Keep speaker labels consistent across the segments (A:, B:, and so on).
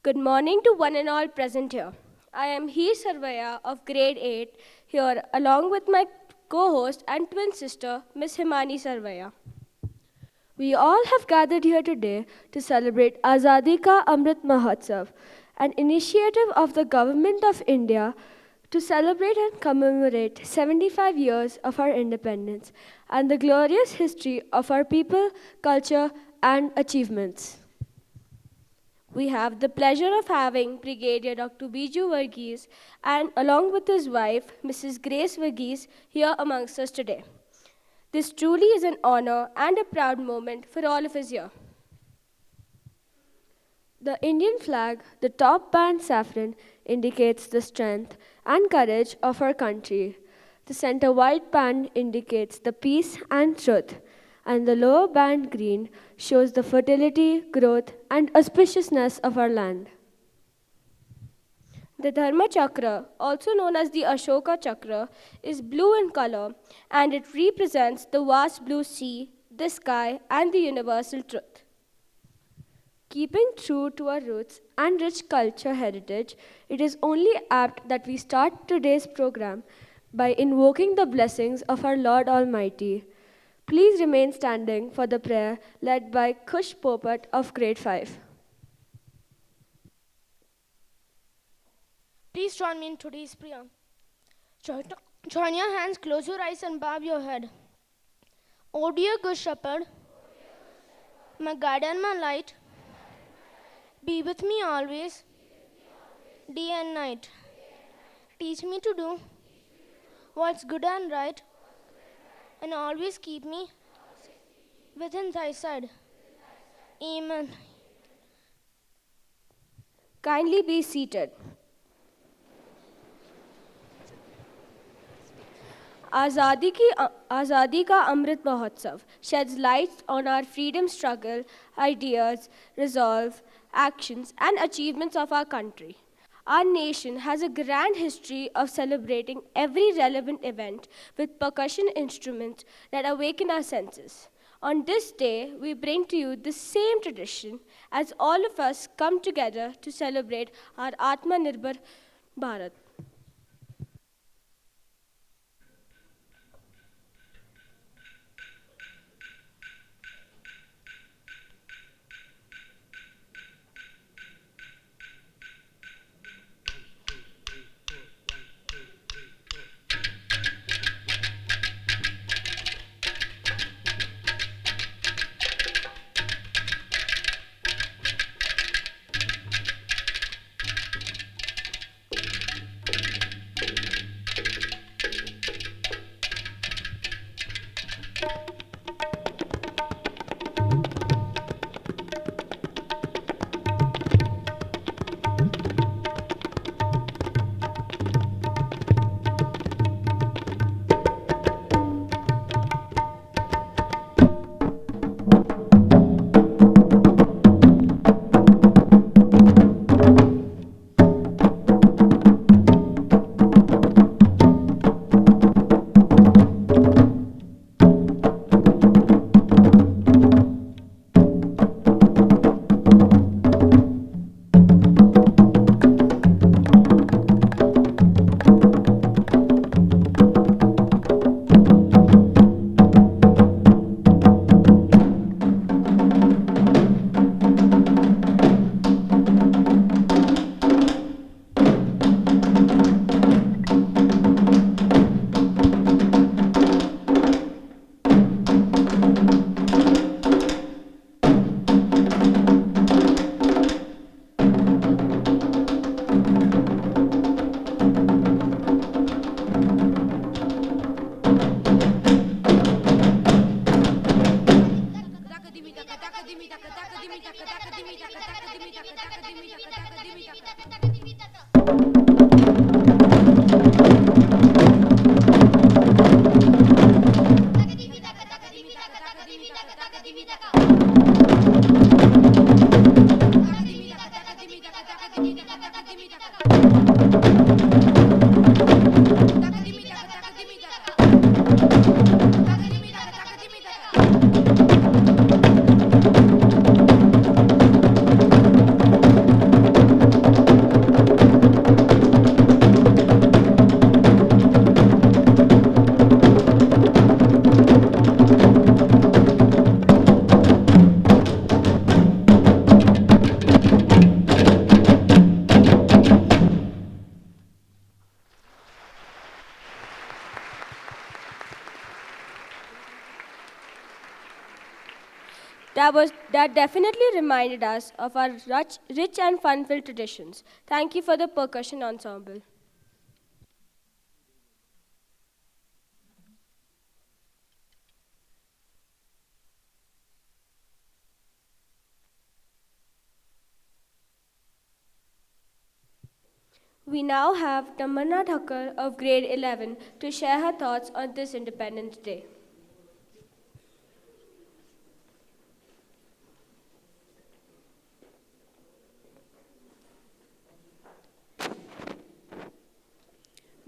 A: Good morning to one and all present here. I am Sarvaya of grade 8 here along with my co-host and twin sister, Miss Himani Sarvaya. We all have gathered here today to celebrate Azadi Ka Amrit Mahotsav, an initiative of the Government of India to celebrate and commemorate 75 years of our independence and the glorious history of our people, culture, and achievements. We have the pleasure of having Brigadier Dr. Biju Varghese and along with his wife, Mrs. Grace Varghese, here amongst us today. This truly is an honor and a proud moment for all of us here. The Indian flag, the top band saffron, indicates the strength and courage of our country. The center white band indicates the peace and truth, and the lower band green shows the fertility, growth, and auspiciousness of our land. The Dharma Chakra, also known as the Ashoka Chakra, is blue in color and it represents the vast blue sea, the sky, and the universal truth. Keeping true to our roots and rich culture heritage, it is only apt that we start today's program by invoking the blessings of our Lord Almighty. Please remain standing for the prayer led by Kush Popat of grade 5.
B: Please join me in today's prayer. Join your hands, close your eyes and bow your head. O dear Good Shepherd, my guide and my light, be with me always, day and night. Teach me to do what's good and right, and always keep me within thy side. Amen.
A: Kindly be seated. Azadi Ka Amrit Mahotsav sheds light on our freedom struggle, ideas, resolve, actions, and achievements of our country. Our nation has a grand history of celebrating every relevant event with percussion instruments that awaken our senses. On this day, we bring to you the same tradition as all of us come together to celebrate our Atmanirbhar Bharat. That definitely reminded us of our rich and fun-filled traditions. Thank you for the percussion ensemble. We now have Tamana of grade 11 to share her thoughts on this Independence Day.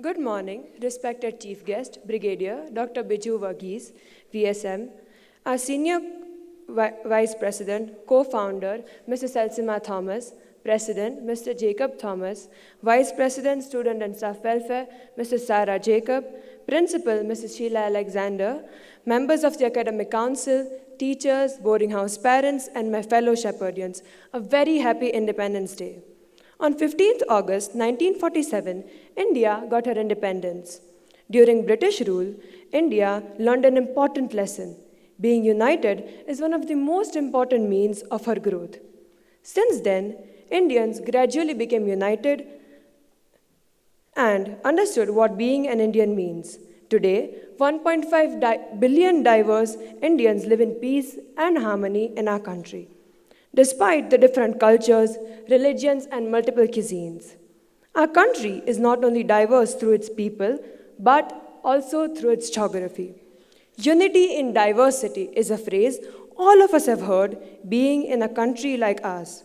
C: Good morning, respected Chief Guest, Brigadier Dr. Biju Varghese VSM, our Senior Vice President, Co-Founder, Mrs. Elsima Thomas, President, Mr. Jacob Thomas, Vice President, Student and Staff Welfare, Mrs. Sarah Jacob, Principal, Mrs. Sheila Alexander, members of the Academic Council, teachers, boarding house parents, and my fellow Shepherdians, a very happy Independence Day. On 15th August 1947, India got her independence. During British rule, India learned an important lesson. Being united is one of the most important means of her growth. Since then, Indians gradually became united and understood what being an Indian means. Today, 1.5 billion diverse Indians live in peace and harmony in our country, despite the different cultures, religions, and multiple cuisines. Our country is not only diverse through its people, but also through its geography. Unity in diversity is a phrase all of us have heard, being in a country like ours.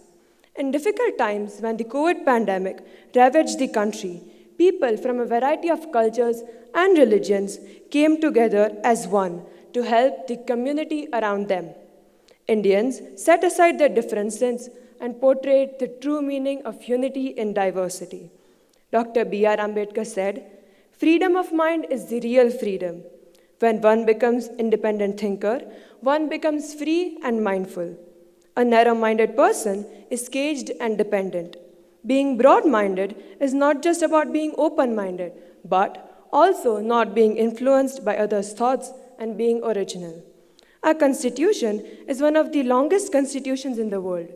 C: In difficult times when the COVID pandemic ravaged the country, people from a variety of cultures and religions came together as one to help the community around them. Indians set aside their differences and portrayed the true meaning of unity in diversity. Dr. B.R. Ambedkar said, "Freedom of mind is the real freedom. When one becomes independent thinker, one becomes free and mindful. A narrow-minded person is caged and dependent. Being broad-minded is not just about being open-minded, but also not being influenced by others' thoughts and being original." Our constitution is one of the longest constitutions in the world,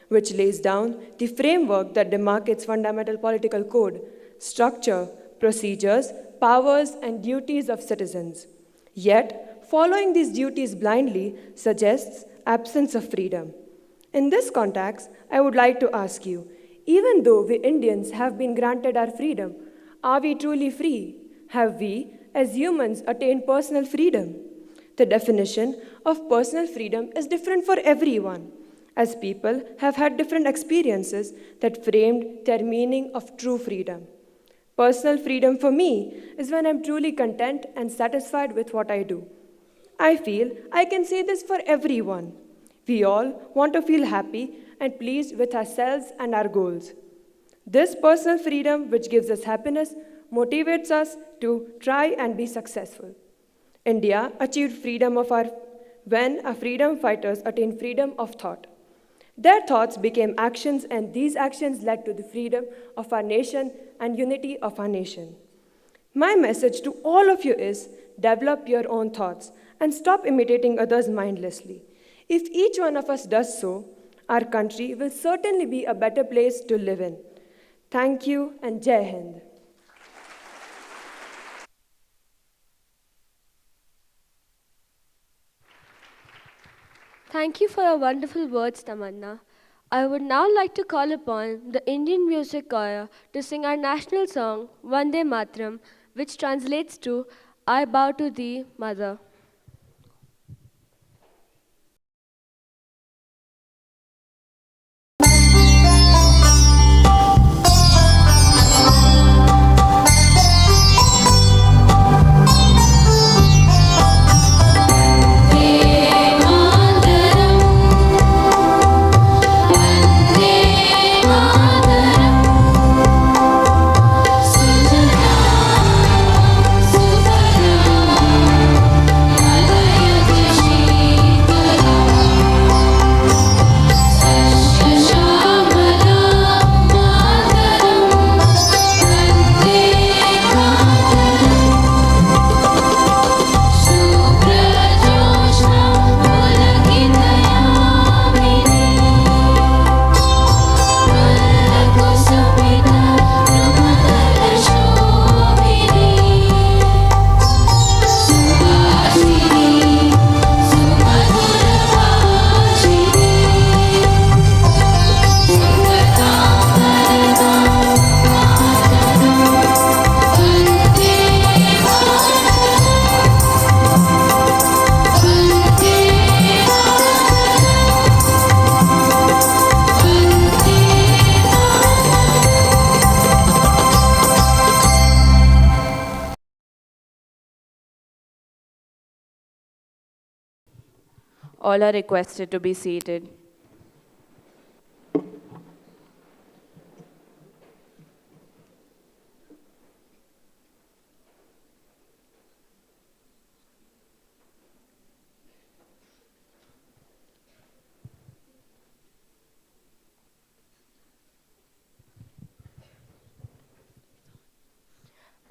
C: which lays down the framework that demarcates fundamental political code, structure, procedures, powers, and duties of citizens. Yet, following these duties blindly suggests absence of freedom. In this context, I would like to ask you, even though we Indians have been granted our freedom, are we truly free? Have we, as humans, attained personal freedom? The definition of personal freedom is different for everyone, as people have had different experiences that framed their meaning of true freedom. Personal freedom for me is when I'm truly content and satisfied with what I do. I feel I can say this for everyone. We all want to feel happy and pleased with ourselves and our goals. This personal freedom, which gives us happiness, motivates us to try and be successful. India achieved freedom when our freedom fighters attained freedom of thought. Their thoughts became actions, and these actions led to the freedom of our nation and unity of our nation. My message to all of you is, develop your own thoughts and stop imitating others mindlessly. If each one of us does so, our country will certainly be a better place to live in. Thank you, and Jai Hind.
A: Thank you for your wonderful words, Tamanna. I would now like to call upon the Indian Music Choir to sing our national song, Vande Mataram, which translates to, I bow to thee, Mother.
D: All are requested to be seated.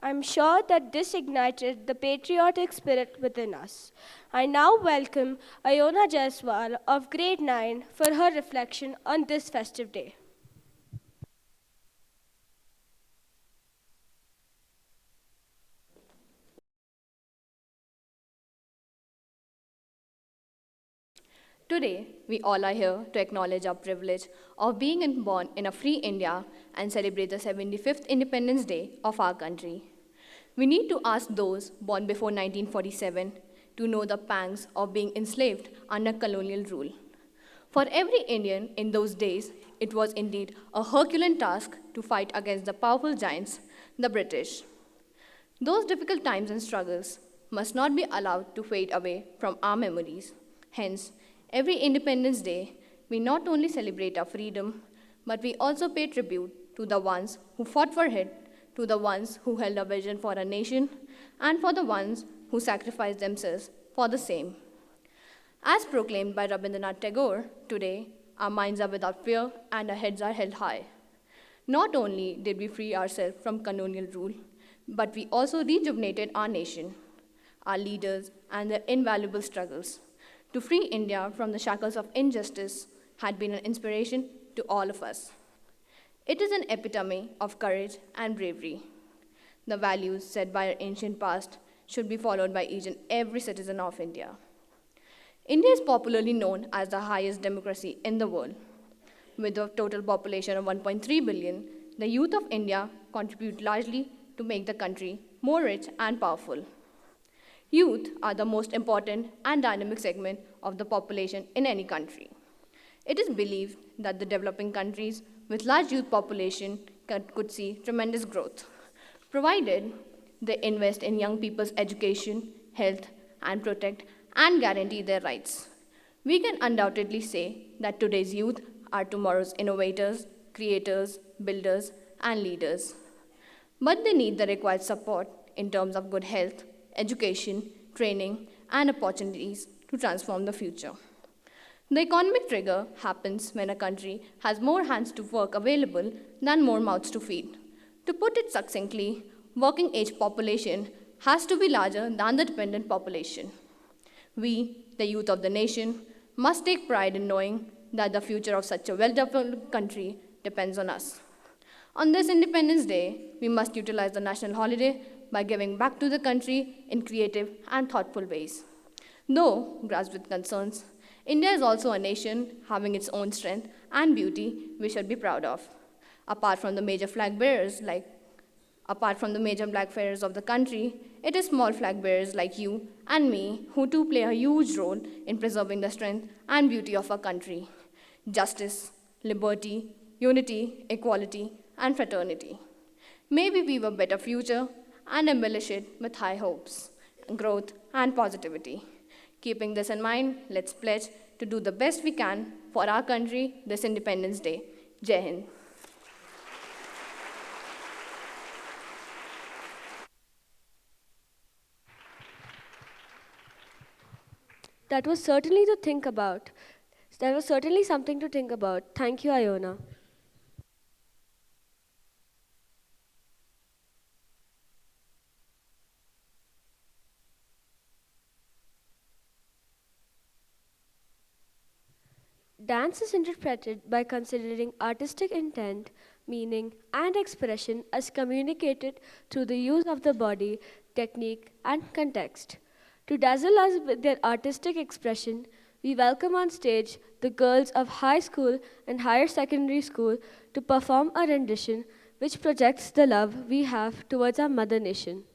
A: I'm sure that this ignited the patriotic spirit within us. I now welcome Ayona Jaiswal of Grade 9 for her reflection on this festive day.
E: Today, we all are here to acknowledge our privilege of being born in a free India and celebrate the 75th Independence Day of our country. We need to ask those born before 1947 to know the pangs of being enslaved under colonial rule. For every Indian in those days, it was indeed a Herculean task to fight against the powerful giants, the British. Those difficult times and struggles must not be allowed to fade away from our memories. Hence, every Independence Day, we not only celebrate our freedom, but we also pay tribute to the ones who fought for it, to the ones who held a vision for a nation, and for the ones who sacrificed themselves for the same. As proclaimed by Rabindranath Tagore, today, our minds are without fear and our heads are held high. Not only did we free ourselves from colonial rule, but we also rejuvenated our nation, our leaders, and their invaluable struggles. To free India from the shackles of injustice had been an inspiration to all of us. It is an epitome of courage and bravery. The values set by our ancient past should be followed by each and every citizen of India. India is popularly known as the highest democracy in the world. With a total population of 1.3 billion, the youth of India contribute largely to make the country more rich and powerful. Youth are the most important and dynamic segment of the population in any country. It is believed that the developing countries with large youth population could see tremendous growth, provided they invest in young people's education, health, and protect and guarantee their rights. We can undoubtedly say that today's youth are tomorrow's innovators, creators, builders, and leaders. But they need the required support in terms of good health, education, training, and opportunities to transform the future. The economic trigger happens when a country has more hands to work available than more mouths to feed. To put it succinctly, working age population has to be larger than the dependent population. We, the youth of the nation, must take pride in knowing that the future of such a well-developed country depends on us. On this Independence Day, we must utilize the national holiday by giving back to the country in creative and thoughtful ways. Though grasped with concerns, India is also a nation having its own strength and beauty we should be proud of. Apart from the major flag bearers of the country, it is small flag bearers like you and me who too play a huge role in preserving the strength and beauty of our country. Justice, liberty, unity, equality, and fraternity. May we weave a better future and embellish it with high hopes, growth, and positivity. Keeping this in mind, let's pledge to do the best we can for our country this Independence Day. Jai Hind.
A: That was certainly to think about. That was certainly something to think about. Thank you, Ayona. Dance is interpreted by considering artistic intent, meaning, and expression as communicated through the use of the body, technique, and context. To dazzle us with their artistic expression, we welcome on stage the girls of high school and higher secondary school to perform a rendition which projects the love we have towards our mother nation.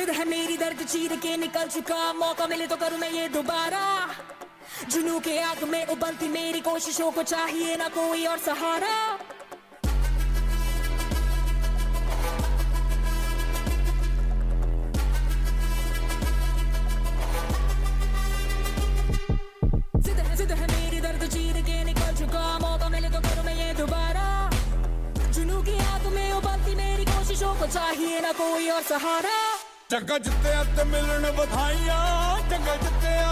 F: जिद है मेरी दर्द चीर के निकल चुका मौका मिले तो करूं मैं ये दोबारा जुनू के आग में उबलती मेरी कोशिशों को चाहिए ना कोई और सहारा जिद है मेरी दर्द चीर के निकल चुका मौका मिले तो करूं मैं ये दोबारा जुनू की आग में उबलती मेरी कोशिशों को चाहिए ना कोई और सहारा
G: जग्गा जित्तिया ते मिलन बधाइयां जग्गा जित्तिया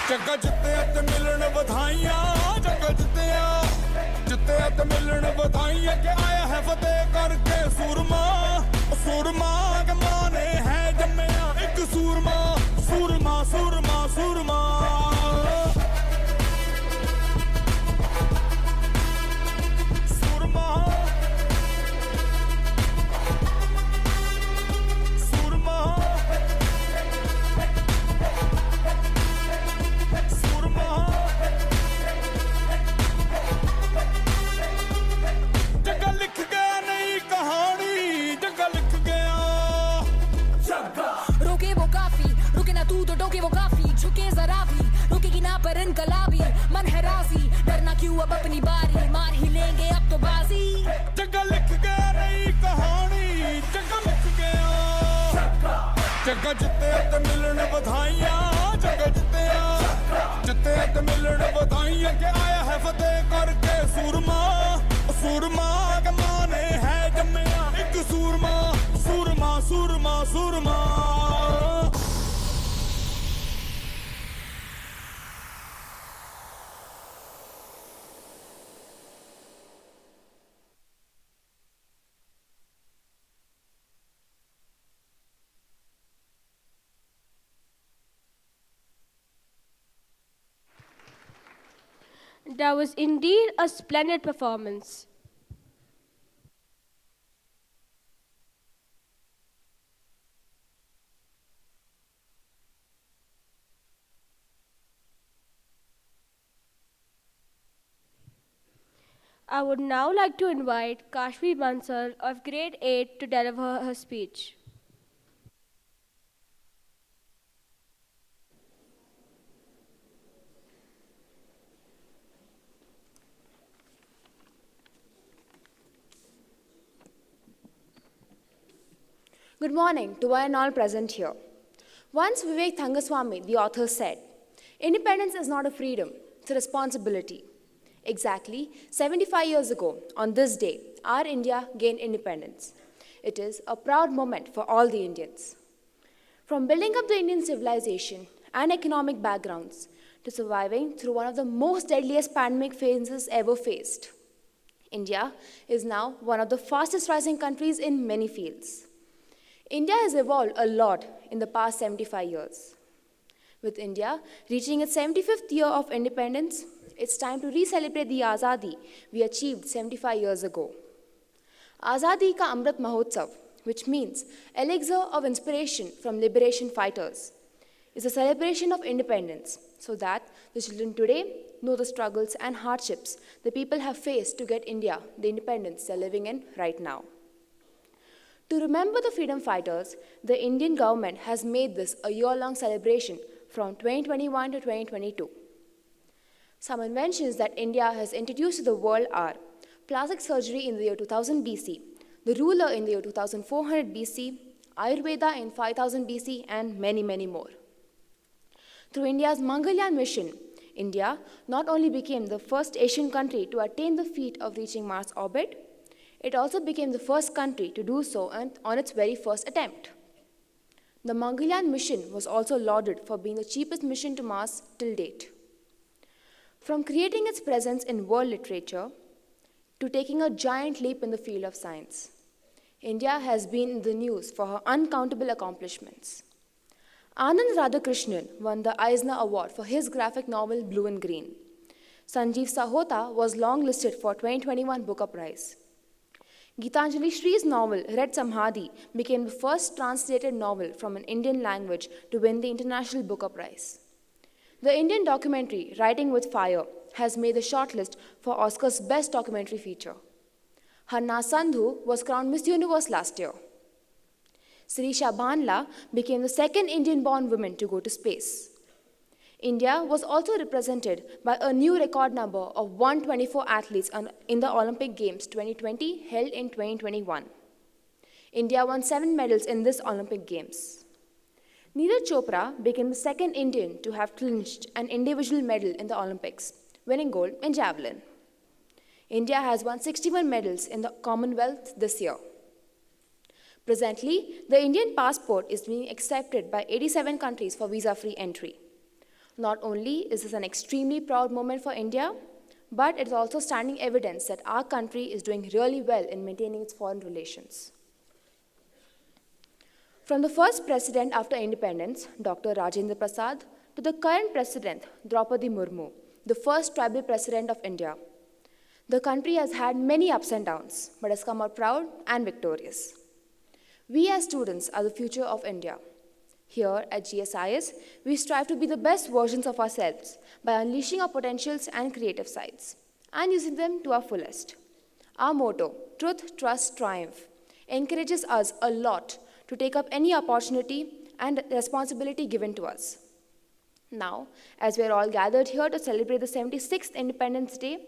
G: जग्गा जित्तिया ते मिलन बधाइयां जग्गा जित्तिया ते मिलन बधाइयां के आया है फतेह करके सूरमा सूरमा के माने है जम्मिया एक सूरमा सूरमा सूरमा सूरमा
F: टोके वो काफी झुके जरा भी रुकेगी ना पर इनकलाबी मन है राजी डरना क्यों अब अपनी बारी मार ही लेंगे अब तो बाजी
G: जग्गा लिख गया नई कहानी जग्गा लिख गया जग्गा जित्तिया ते मिलन बधाइयां जग्गा जित्तिया ते मिलन बधाइयां के आया है फतेह करके सूरमा सूरमा के माने है जम्मिया एक सूरमा सूरमा सूरमा सूरमा
A: That was indeed a splendid performance. I would now like to invite Kashvi Bansal of Grade 8 to deliver her speech.
H: Good morning to one and all present here. Once Vivek Thangaswamy, the author, said, "Independence is not a freedom, it's a responsibility." Exactly 75 years ago, on this day, our India gained independence. It is a proud moment for all the Indians. From building up the Indian civilization and economic backgrounds to surviving through one of the most deadliest pandemic phases ever faced, India is now one of the fastest rising countries in many fields. India has evolved a lot in the past 75 years. With India reaching its 75th year of independence, it's time to re-celebrate the Azadi we achieved 75 years ago. Azadi ka Amrit Mahotsav, which means elixir of inspiration from liberation fighters, is a celebration of independence so that the children today know the struggles and hardships the people have faced to get India the independence they're living in right now. To remember the freedom fighters, the Indian government has made this a year-long celebration from 2021 to 2022. Some inventions that India has introduced to the world are plastic surgery in the year 2000 BC, the ruler in the year 2400 BC, Ayurveda in 5000 BC, and many, many more. Through India's Mangalyaan mission, India not only became the first Asian country to attain the feat of reaching Mars orbit, it also became the first country to do so on its very first attempt. The Mangalyaan mission was also lauded for being the cheapest mission to Mars till date. From creating its presence in world literature to taking a giant leap in the field of science, India has been in the news for her uncountable accomplishments. Anand Radhakrishnan won the Eisner Award for his graphic novel Blue and Green. Sanjeev Sahota was longlisted for 2021 Booker Prize. Gitanjali Shree's novel Red Samhadi became the first translated novel from an Indian language to win the International Booker Prize. The Indian documentary Writing with Fire has made the shortlist for Oscar's Best Documentary Feature. Harna Sandhu was crowned Miss Universe last year. Sirisha Banla became the second Indian-born woman to go to space. India was also represented by a new record number of 124 athletes in the Olympic Games 2020 held in 2021. India won 7 medals in this Olympic Games. Neeraj Chopra became the second Indian to have clinched an individual medal in the Olympics, winning gold in javelin. India has won 61 medals in the Commonwealth this year. Presently, the Indian passport is being accepted by 87 countries for visa-free entry. Not only is this an extremely proud moment for India, but it is also standing evidence that our country is doing really well in maintaining its foreign relations. From the first president after independence, Dr. Rajendra Prasad, to the current president, Draupadi Murmu, the first tribal president of India, the country has had many ups and downs, but has come out proud and victorious. We as students are the future of India. Here at GSIS, we strive to be the best versions of ourselves by unleashing our potentials and creative sides, and using them to our fullest. Our motto, Truth, Trust, Triumph, encourages us a lot to take up any opportunity and responsibility given to us. Now, as we are all gathered here to celebrate the 76th Independence Day,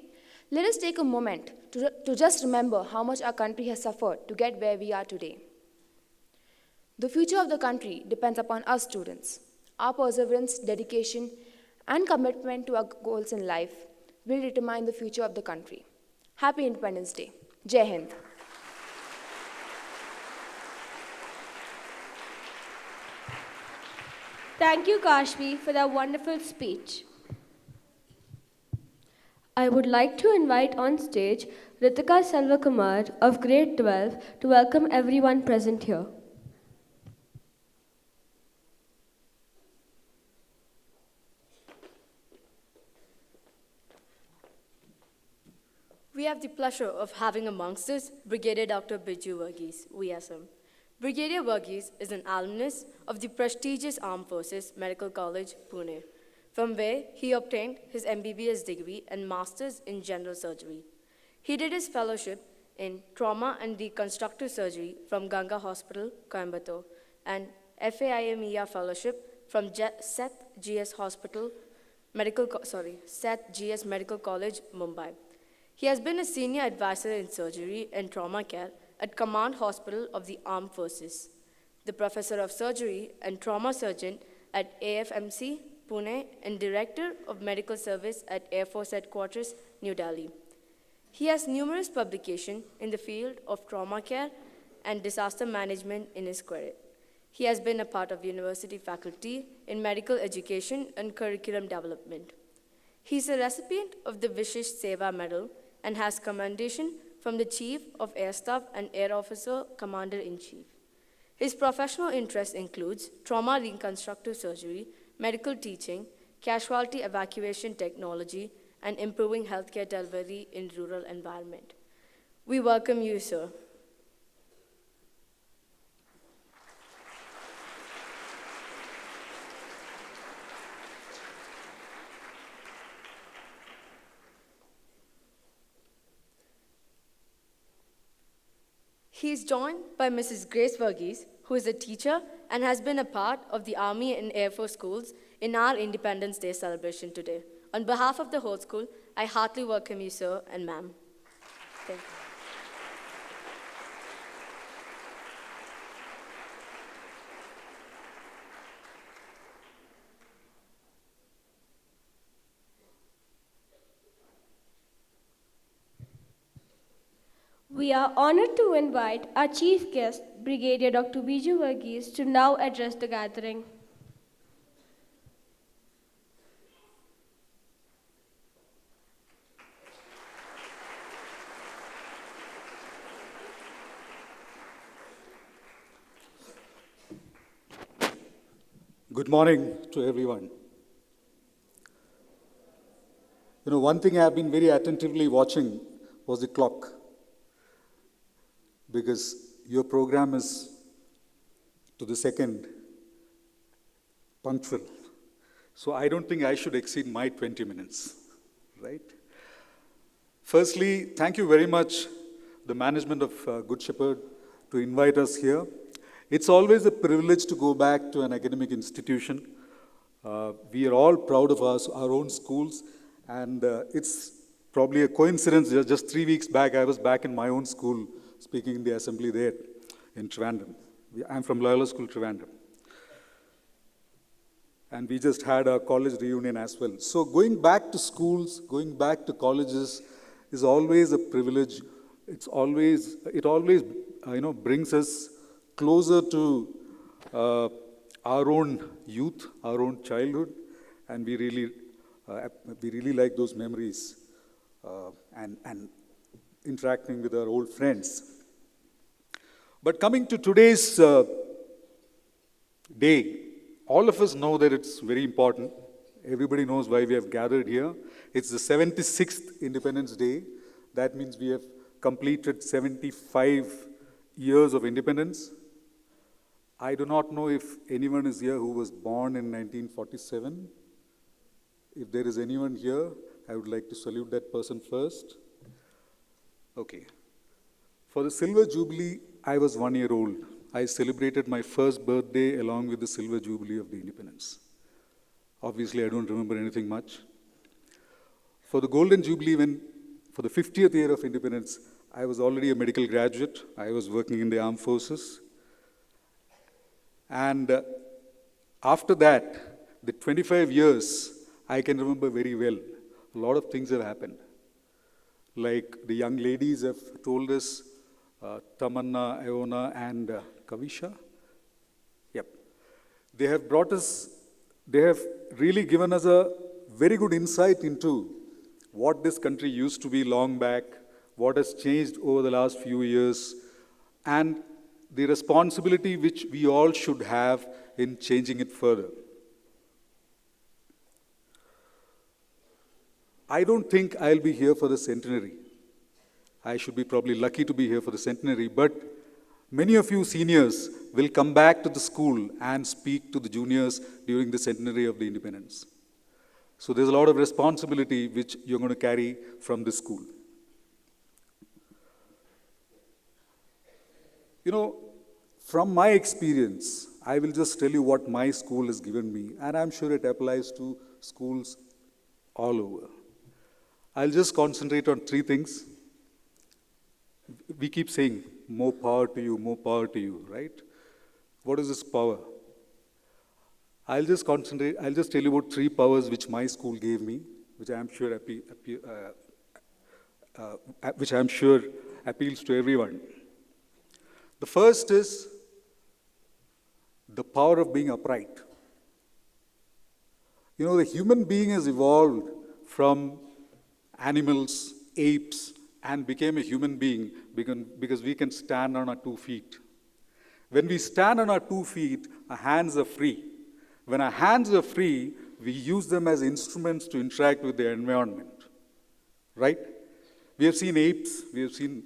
H: let us take a moment to just remember how much our country has suffered to get where we are today. The future of the country depends upon us students. Our perseverance, dedication, and commitment to our goals in life will determine the future of the country. Happy Independence Day. Jai Hind.
A: Thank you, Kashvi, for that wonderful speech. I would like to invite on stage Rithika Selvakumar of Grade 12 to welcome everyone present here.
I: We have the pleasure of having amongst us Brigadier Dr. Biju Varghese VSM. Brigadier Varghese is an alumnus of the prestigious Armed Forces Medical College, Pune, from where he obtained his MBBS degree and Masters in General Surgery. He did his fellowship in Trauma and Reconstructive Surgery from Ganga Hospital, Coimbatore, and FAIMER Fellowship from Seth GS Medical College, Mumbai. He has been a senior advisor in surgery and trauma care at Command Hospital of the Armed Forces, the professor of surgery and trauma surgeon at AFMC, Pune, and director of medical service at Air Force Headquarters, New Delhi. He has numerous publications in the field of trauma care and disaster management in his credit. He has been a part of university faculty in medical education and curriculum development. He is a recipient of the Vishish Seva Medal and has commendation from the Chief of Air Staff and Air Officer Commander-in-Chief. His professional interest includes trauma reconstructive surgery, medical teaching, casualty evacuation technology, and improving healthcare delivery in rural environment. We welcome you, sir. He is joined by Mrs. Grace Varghese, who is a teacher and has been a part of the Army and Air Force schools in our Independence Day celebration today. On behalf of the whole school, I heartily welcome you, sir and ma'am. Thank you.
A: We are honored to invite our chief guest, Brigadier Dr. Biju Varghese, to now address the gathering.
J: Good morning to everyone. You know, one thing I have been very attentively watching was the clock, because your program is to the second punctual. So I don't think I should exceed my 20 minutes, right? Firstly, thank you very much, the management of Good Shepherd, to invite us here. It's always a privilege to go back to an academic institution. We are all proud of our own schools, and it's probably a coincidence. Just 3 weeks back, I was back in my own school speaking in the assembly there in Trivandrum. I'm from Loyola School, Trivandrum. And we just had a college reunion as well. So going back to schools, going back to colleges is always a privilege. It always brings us closer to our own youth, our own childhood, and we really like those memories and interacting with our old friends. But coming to today's day, all of us know that it's very important. Everybody knows why we have gathered here. It's the 76th Independence Day. That means we have completed 75 years of independence. I do not know if anyone is here who was born in 1947. If there is anyone here, I would like to salute that person first. Okay. For the Silver Jubilee, I was 1 year old. I celebrated my first birthday along with the Silver Jubilee of the Independence. Obviously, I don't remember anything much. For the Golden Jubilee, for the 50th year of independence, I was already a medical graduate. I was working in the armed forces. And after that, the 25 years, I can remember very well. A lot of things have happened. Like the young ladies have told us, Tamana, Ayona, and Kavisha. Yep. They have really given us a very good insight into what this country used to be long back, what has changed over the last few years, and the responsibility which we all should have in changing it further. I don't think I'll be here for the centenary. I should be probably lucky to be here for the centenary, but many of you seniors will come back to the school and speak to the juniors during the centenary of the independence. So there's a lot of responsibility which you're going to carry from this school. You know, from my experience, I will just tell you what my school has given me, and I'm sure it applies to schools all over. I'll just concentrate on 3 things. We keep saying, more power to you, right? What is this power? I'll just tell you about 3 powers which my school gave me, which I'm sure appeals to everyone. The first is the power of being upright. You know, the human being has evolved from animals, apes, and became a human being because we can stand on our 2 feet. When we stand on our 2 feet, our hands are free. When our hands are free, we use them as instruments to interact with the environment, right? We have seen apes, we have seen,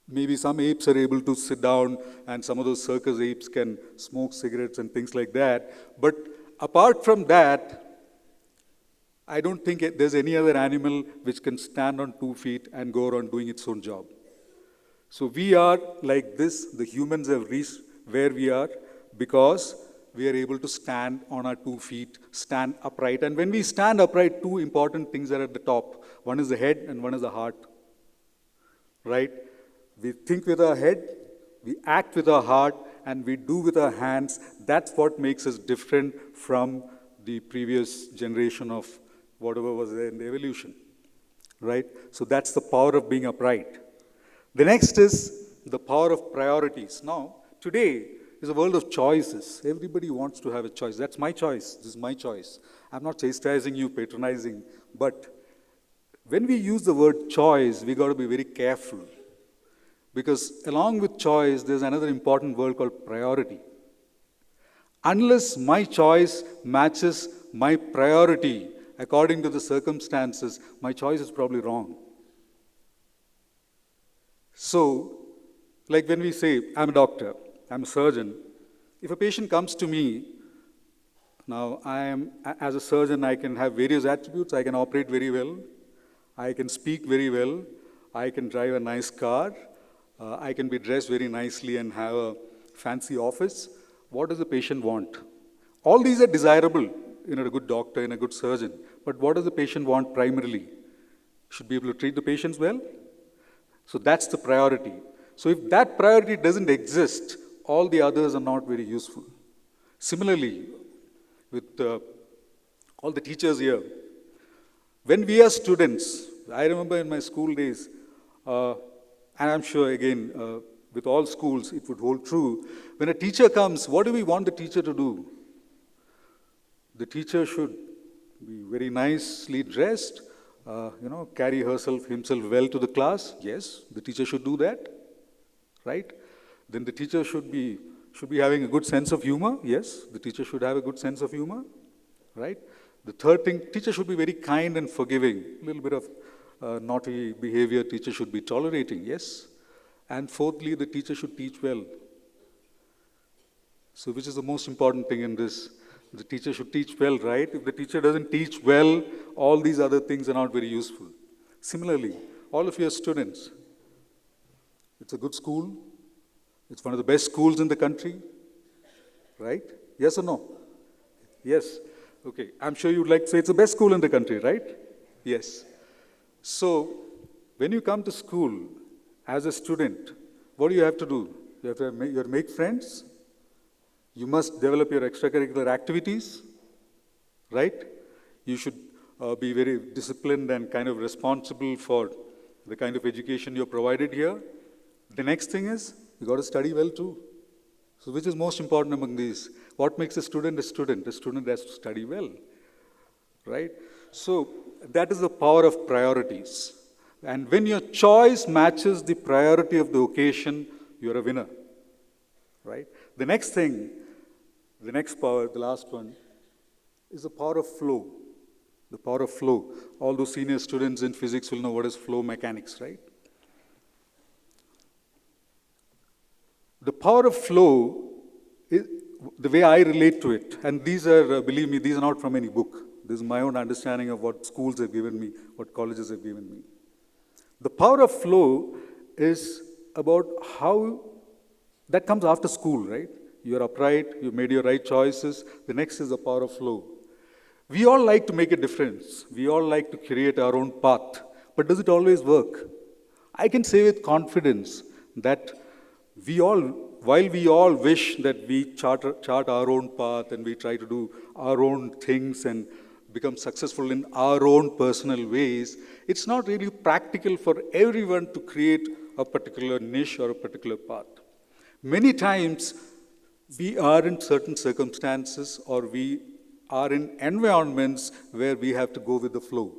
J: maybe some apes are able to sit down and some of those circus apes can smoke cigarettes and things like that. But apart from that, I don't think there's any other animal which can stand on 2 feet and go around doing its own job. So we are like this, the humans have reached where we are because we are able to stand on our 2 feet, stand upright. And when we stand upright, 2 important things are at the top. One is the head and one is the heart, right? We think with our head, we act with our heart, and we do with our hands. That's what makes us different from the previous generation of whatever was there in the evolution, right? So that's the power of being upright. The next is the power of priorities. Now, today is a world of choices. Everybody wants to have a choice. That's my choice. This is my choice. I'm not chastising you, patronizing, but when we use the word choice, we got to be very careful. Because along with choice, there's another important word called priority. Unless my choice matches my priority according to the circumstances, my choice is probably wrong. So, like when we say, I'm a doctor, I'm a surgeon, if a patient comes to me, now as a surgeon, I can have various attributes. I can operate very well. I can speak very well. I can drive a nice car. I can be dressed very nicely and have a fancy office. What does the patient want? All these are desirable in a good doctor, in a good surgeon. But what does the patient want primarily? Should be able to treat the patients well. So that's the priority. So if that priority doesn't exist, all the others are not very useful. Similarly, with all the teachers here, when we are students, I remember in my school days, and I'm sure again, with all schools, it would hold true. When a teacher comes, what do we want the teacher to do? The teacher should be very nicely dressed, carry himself well to the class. Yes, the teacher should do that, right? Then the teacher should be having a good sense of humor. Yes, the teacher should have a good sense of humor, right? The third thing, teacher should be very kind and forgiving. A little bit of naughty behavior, teacher should be tolerating. Yes. And fourthly, the teacher should teach well. So which is the most important thing in this? The teacher should teach well, right? If the teacher doesn't teach well, all these other things are not very useful. Similarly, all of your students, it's a good school. It's one of the best schools in the country, right? Yes or no? Yes. Okay. I'm sure you'd like to say it's the best school in the country, right? Yes. So when you come to school, as a student, what do you have to do? You have to make friends. You must develop your extracurricular activities, right? You should be very disciplined and kind of responsible for the kind of education you're provided here. The next thing is, you got to study well too. So which is most important among these? What makes a student a student? A student has to study well, right? So that is the power of priorities. And when your choice matches the priority of the occasion, you're a winner, right? The next thing, the next power, the last one, is the power of flow. The power of flow. All those senior students in physics will know what is flow mechanics, right? The power of flow, is the way I relate to it, and these are, believe me, these are not from any book. This is my own understanding of what schools have given me, what colleges have given me. The power of flow is about how, that comes after school, right? You're upright, you made your right choices. The next is the power of flow. We all like to make a difference. We all like to create our own path. But does it always work? I can say with confidence that while we all wish that we chart our own path and we try to do our own things and become successful in our own personal ways, it's not really practical for everyone to create a particular niche or a particular path. Many times, we are in certain circumstances or we are in environments where we have to go with the flow,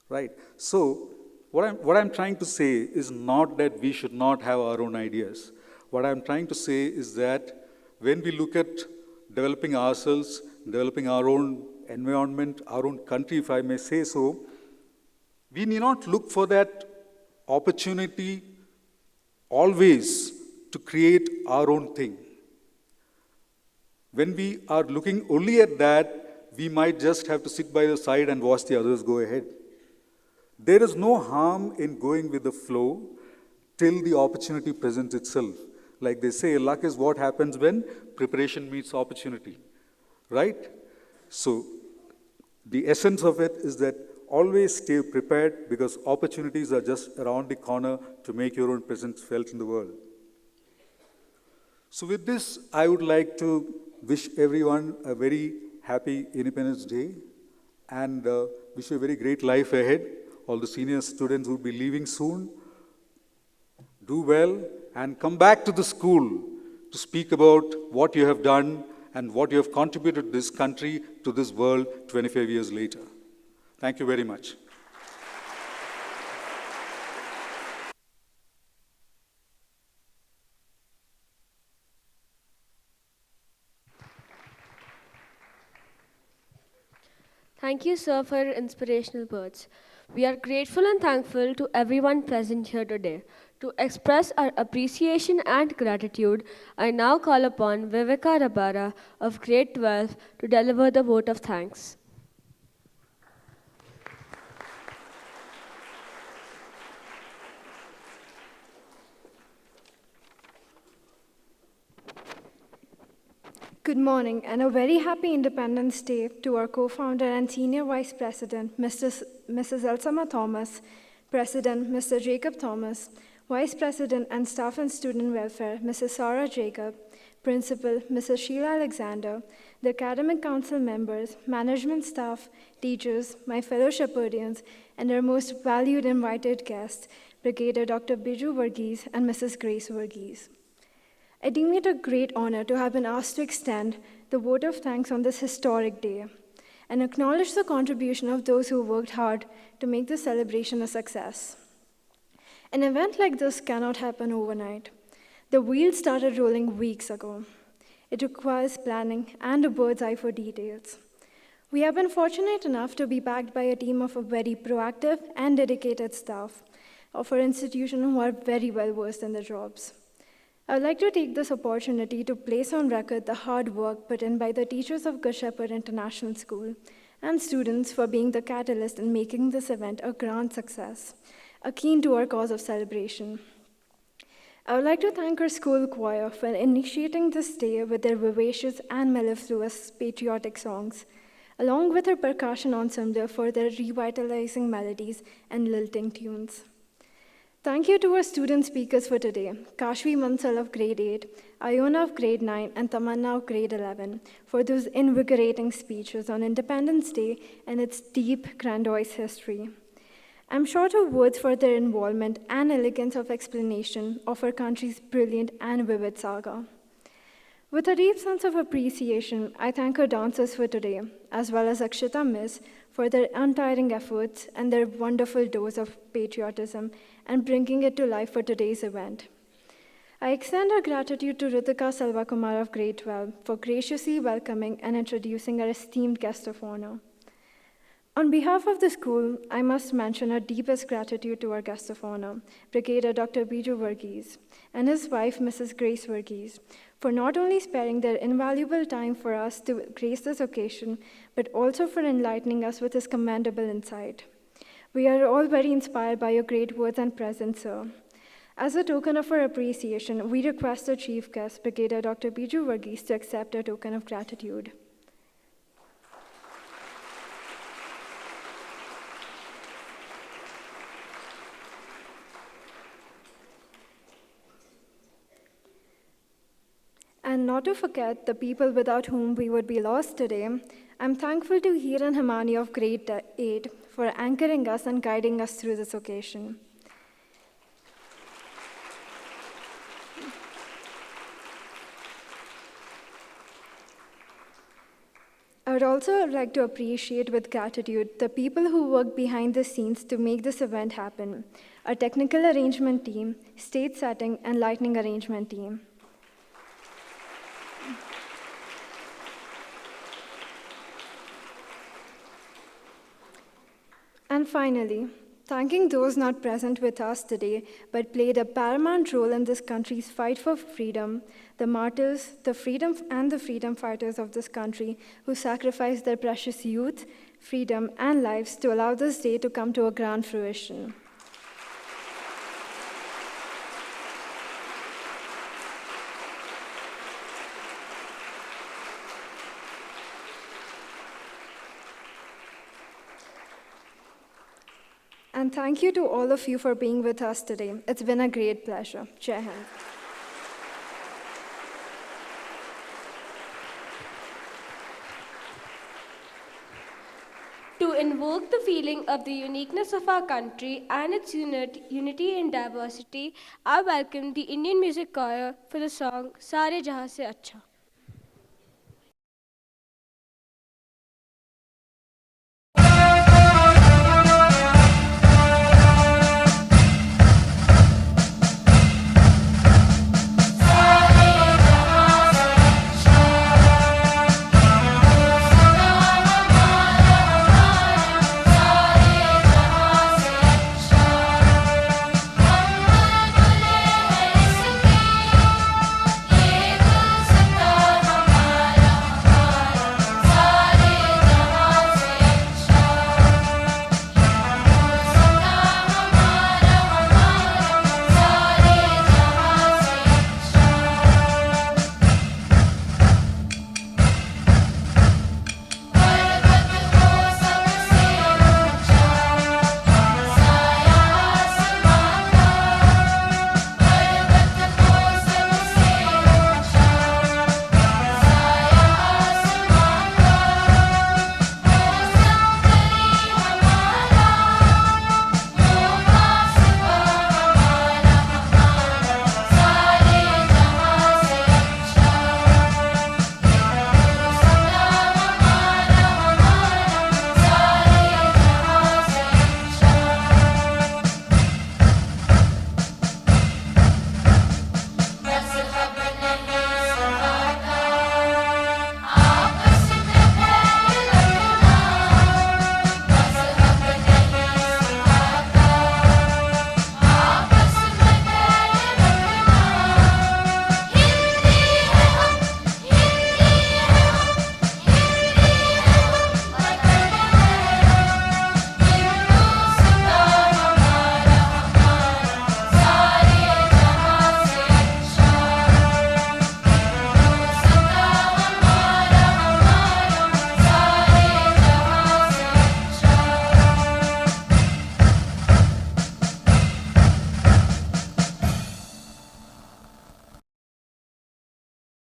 J: right? So, what I'm trying to say is not that we should not have our own ideas. What I'm trying to say is that when we look at developing ourselves, developing our own environment, our own country, if I may say so, we need not look for that opportunity always to create our own thing. When we are looking only at that, we might just have to sit by the side and watch the others go ahead. There is no harm in going with the flow till the opportunity presents itself. Like they say, luck is what happens when preparation meets opportunity, right? So, the essence of it is that always stay prepared because opportunities are just around the corner to make your own presence felt in the world. So with this, I would like to wish everyone a very happy Independence Day and wish you a very great life ahead. All the senior students will be leaving soon. Do well and come back to the school to speak about what you have done and what you have contributed to this country, to this world 25 years later. Thank you very much.
A: Thank you, sir, for your inspirational words. We are grateful and thankful to everyone present here today. To express our appreciation and gratitude, I now call upon Viveka Rabara of Grade 12 to deliver the vote of thanks.
K: Good morning and a very happy Independence Day to our co-founder and senior vice president, Mrs. Elsama Thomas, President Mr. Jacob Thomas, Vice President and Staff and Student Welfare, Mrs. Sarah Jacob, Principal Mrs. Sheila Alexander, the Academic Council members, management staff, teachers, my fellow Shepherdians, and our most valued invited guests, Brigadier Dr. Biju Varghese and Mrs. Grace Varghese. I deem it a great honor to have been asked to extend the vote of thanks on this historic day and acknowledge the contribution of those who worked hard to make this celebration a success. An event like this cannot happen overnight. The wheels started rolling weeks ago. It requires planning and a bird's eye for details. We have been fortunate enough to be backed by a team of a very proactive and dedicated staff of our institution who are very well versed in their jobs. I would like to take this opportunity to place on record the hard work put in by the teachers of Good Shepherd International School and students for being the catalyst in making this event a grand success, a keen to our cause of celebration. I would like to thank our school choir for initiating this day with their vivacious and mellifluous patriotic songs, along with our percussion ensemble for their revitalizing melodies and lilting tunes. Thank you to our student speakers for today, Kashvi Bansal of Grade 8, Ayona of Grade 9, and Tamana of Grade 11, for those invigorating speeches on Independence Day and its deep, grandiose history. I'm short of words for their involvement and elegance of explanation of our country's brilliant and vivid saga. With a deep sense of appreciation, I thank our dancers for today, as well as Akshita Miss for their untiring efforts and their wonderful dose of patriotism and bringing it to life for today's event. I extend our gratitude to Rithika Selvakumar of Grade 12 for graciously welcoming and introducing our esteemed guest of honor. On behalf of the school, I must mention our deepest gratitude to our guest of honor, Brigadier Dr. Biju Varghese, and his wife, Mrs. Grace Varghese, for not only sparing their invaluable time for us to grace this occasion, but also for enlightening us with his commendable insight. We are all very inspired by your great words and presence, sir. As a token of our appreciation, we request our chief guest, Brigadier Dr. Biju Varghese, to accept our token of gratitude. And not to forget the people without whom we would be lost today, I'm thankful to Hiran Himani of Grade 8 for anchoring us and guiding us through this occasion. I would also like to appreciate with gratitude the people who work behind the scenes to make this event happen, our technical arrangement team, stage setting, and lighting arrangement team. And finally, thanking those not present with us today, but played a paramount role in this country's fight for freedom, the martyrs, the freedom fighters of this country who sacrificed their precious youth, freedom, and lives to allow this day to come to a grand fruition. And thank you to all of you for being with us today. It's been a great pleasure. Jahan.
A: To invoke the feeling of the uniqueness of our country and its unity in diversity, I welcome the Indian Music Choir for the song Sare Jahan Se Accha.